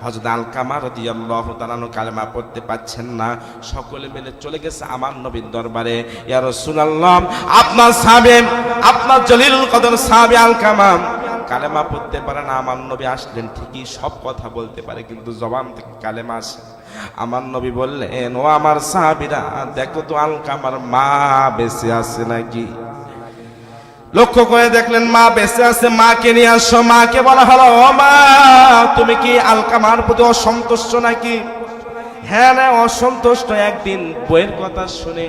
হযরত আলকামা রাদিয়াল্লাহু তাআলা কালেমা পড়তে পাচ্ছেন না, সকলে মিলে চলে গেছে আমার নবীর দরবারে। ইয়া রাসূলুল্লাহ, আপনার সাহাবী, আপনার জলিলুল কদর সাহাবী আলকামা কালেমা পড়তে পারে না। আমার নবী আসলেন ঠিকই, সব কথা বলতে পারে, কিন্তু জবান থেকে কালেমা আসে। আমার নবী বললেন, ও আমার সাহাবীরা, দেখো তো আলকামার মা বেঁচে আছে নাকি। লক্ষ্য করে দেখলেন মা বেঁচে আছে, মাকে নিয়ে আসো। মাকে বলা হলো, ও মা, তুমি কি আলকামার প্রতি অসন্তুষ্ট নাকি? হ্যাঁ না, অসন্তুষ্ট। একদিন বইয়ের কথা শুনে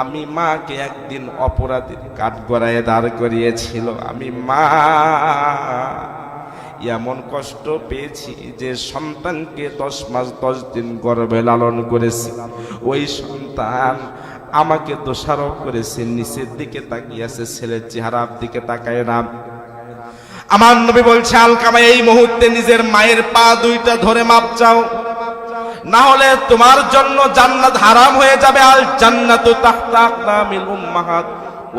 আমি মাকে একদিন অপরাধীর কাঠগড়ায় দাঁড় করিয়েছিল। আমি মা এমন কষ্ট পেয়েছি যে সন্তানকে 10 মাস 10 দিন গর্ভে লালন করেছি, ওই সন্তান আমাকে দোষারোপ করেছে, নিচের দিকে তাকিয়েছে, ছেলের চেহারার দিকে তাকায় না। আমার নবী বলছে, আলকামা, এই মুহূর্তে নিজের মায়ের পা দুইটা ধরে মাপ চাও, না হলে তোমার জন্য জান্নাত হারাম হয়ে যাবে। আল জান্নাতু তাহতা আকদামিল উম্মাহাত,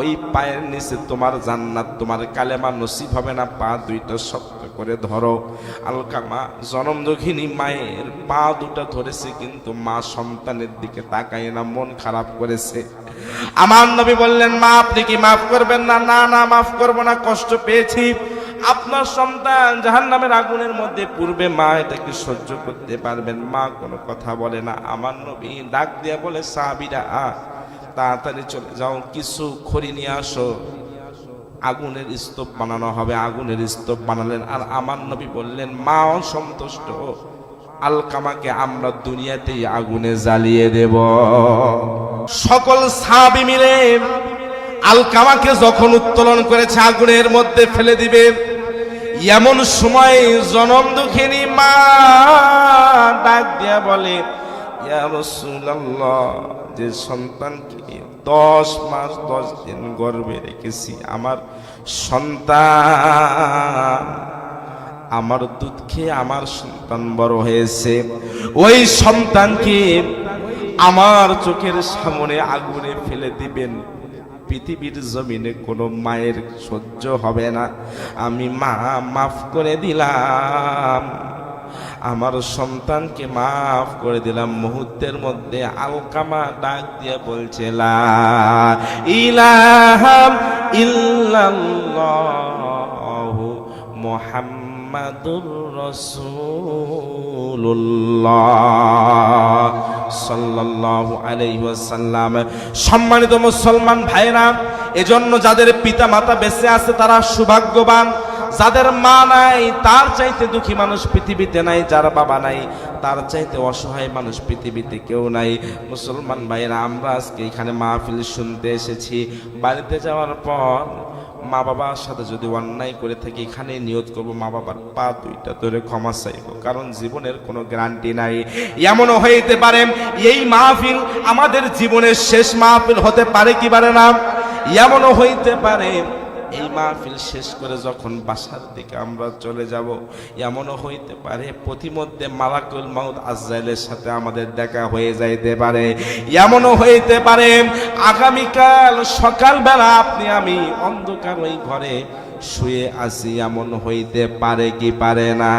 ওই পায়ের নিচে তোমার জান্নাত, তোমার কালেমা নসিব হবে না। পা দুইটা শক্ত করে ধরো। আলকামা জনম দুঃখিনী মায়ের পা দুটা ধরেছে, কিন্তু মা সন্তানের দিকে তাকায় না, মন খারাপ করেছে। আমার নবী বললেন, মা আপনি কি মাফ করবেন না? না না, মাফ করবো না, কষ্ট পেয়েছি। আপনার সন্তান জাহান্নামের আগুনের মধ্যে পূর্বে, মা এটা কি সহ্য করতে পারবেন? মা কোনো কথা বলে না। আমার নবী ডাক দিয়ে বলে, সাহাবীরা তাড়াতাড়ি চলে যাও, কিছু খড়ি নিয়ে আসো, আগুনের স্তূপ বানানো হবে। আগুনের স্তূপ বানালেন। আর আমার নবী বললেন, মা অসন্তুষ্ট, আলকামাকে আমরা দুনিয়াতেই আগুনে জ্বালিয়ে দেব। সকল সাহাবী মিলে আলকামাকে যখন উত্তোলন করেছে, আগুনের মধ্যে ফেলে দিবে, এমন সময় জনম দুঃখিনী মা ডাক দিয়া বলে, ইয়া রাসূলুল্লাহ, যে সন্তানকে 10 মাস 10 দিন গর্ভে রেখেছি, আমার সন্তান আমার দুধ খেয়ে আমার সন্তান বড় হয়েছে, ওই সন্তানকে আমার চোখের সামনে আগুনে ফেলে দিবেন, পৃথিবীর জমিনে কোনো মায়ের সহ্য হবে না। আমি মা মাফ করে দিলাম, আমার সন্তানকে মাফ করে দিলাম। মুহূর্তের মধ্যে আলকামা ডাক দিয়ে বলছে, লা ইলাহা ইল্লাল্লাহু মুহাম্মাদুর রাসূলুল্লাহ সাল্লাল্লাহু আলাইহি ওয়াসাল্লাম। সম্মানিত মুসলমান ভাইরা, এজন্য যাদের পিতা মাতা বেঁচে আছে তারা সৌভাগ্যবান। যাদের মা নাই তার চাইতে দুঃখী মানুষ পৃথিবীতে নাই, যার বাবা নাই তার চাইতে অসহায় মানুষ পৃথিবীতে কেউ নাই। মুসলমান ভাইরা, আমরা আজকে এখানে মাহফিল শুনতে এসেছি। বাড়িতে যাওয়ার পর মা বাবার সাথে যদি অন্যায় করে থাকি, এখানে নিয়ত করবো মা বাবার পা দুইটা ধরে ক্ষমা চাইবো, কারণ জীবনের কোনো গ্যারান্টি নাই। এমনও হইতে পারে এই মাহফিল আমাদের জীবনের শেষ মাহফিল হতে পারে কি পারে না। এমনও হইতে পারে এই মাহফিল শেষ করে যখন বাসার দিকে আমরা চলে যাব, এমনও হইতে পারে প্রতিমধ্যে মালাকুল মাউত আজরাইলের সাথে আমাদের দেখা হয়ে যাইতে পারে। এমনও হইতে পারে আগামীকাল সকালবেলা আপনি আমি অন্ধকার ওই ঘরে শুয়ে আছি, এমন হইতে পারে কি পারে না।